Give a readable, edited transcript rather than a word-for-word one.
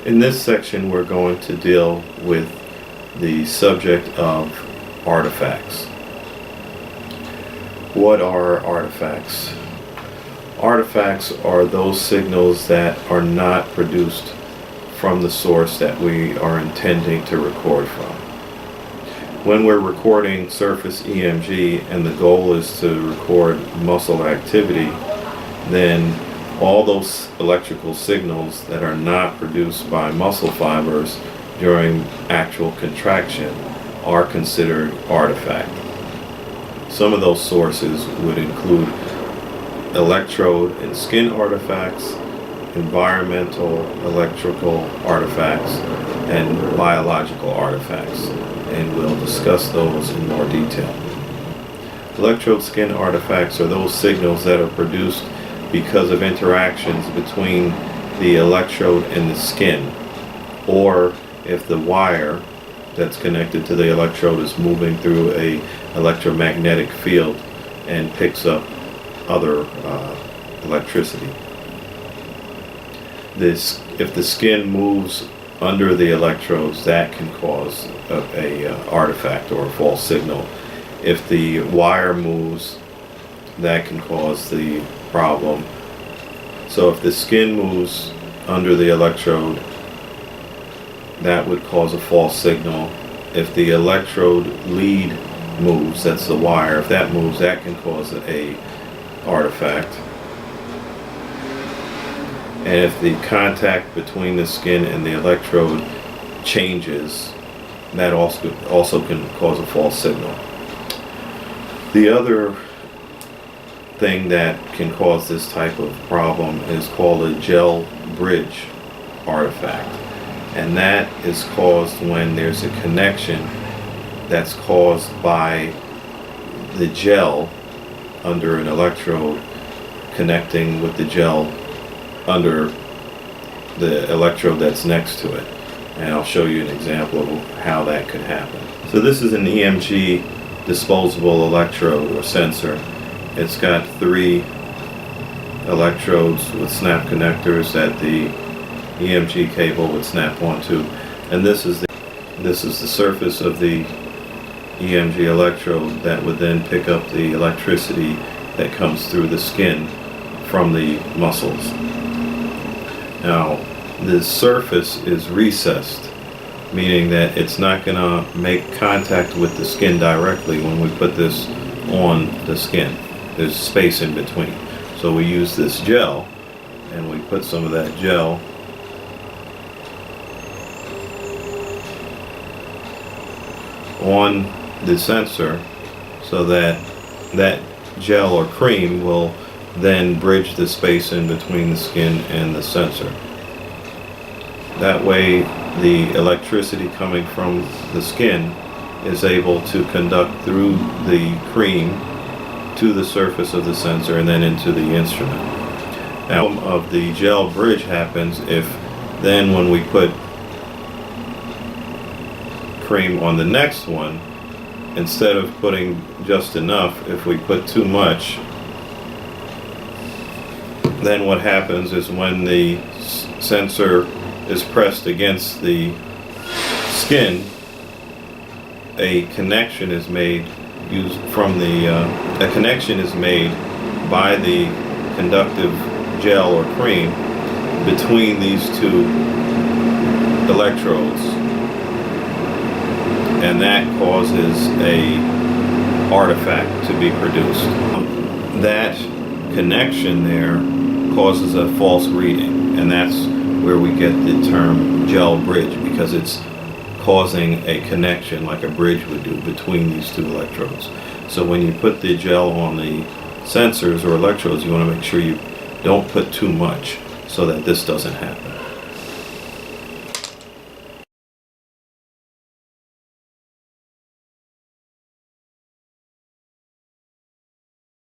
In this section, we're going to deal with the subject of artifacts. What are artifacts? Artifacts are those signals that are not produced from the source that we are intending to record from. When we're recording surface EMG and the goal is to record muscle activity, then all those electrical signals that are not produced by muscle fibers during actual contraction are considered artifact. Some of those sources would include electrode and skin artifacts, environmental electrical artifacts, and biological artifacts, and we'll discuss those in more detail. Electrode skin artifacts are those signals that are produced because of interactions between the electrode and the skin, or if the wire that's connected to the electrode is moving through a electromagnetic field and picks up other electricity. If the skin moves under the electrodes, that can cause a artifact or a false signal. If the wire moves, that can cause the problem. So if the skin moves under the electrode, that would cause a false signal. If the electrode lead moves, that's the wire, if that moves, that can cause a artifact. And if the contact between the skin and the electrode changes, that also can cause a false signal. The other thing that can cause this type of problem is called a gel bridge artifact, and that is caused when there's a connection that's caused by the gel under an electrode connecting with the gel under the electrode that's next to it, and I'll show you an example of how that could happen. So this is an EMG disposable electrode or sensor. It's got 3 electrodes with snap connectors that the EMG cable would snap onto, and this is the surface of the EMG electrode that would then pick up the electricity that comes through the skin from the muscles. Now, the surface is recessed, meaning that it's not going to make contact with the skin directly when we put this on the skin. There's space in between. So we use this gel, and we put some of that gel on the sensor so that that gel or cream will then bridge the space in between the skin and the sensor. That way the electricity coming from the skin is able to conduct through the cream to the surface of the sensor and then into the instrument. Now, of the gel bridge happens if then when we put cream on the next one, instead of putting just enough, if we put too much, then what happens is when the sensor is pressed against the skin, a connection is made by the conductive gel or cream between these 2 electrodes, and that causes a artifact to be produced. That connection there causes a false reading, and that's where we get the term gel bridge, because it's causing a connection like a bridge would do between these 2 electrodes. So when you put the gel on the sensors or electrodes, you want to make sure you don't put too much so that this doesn't happen.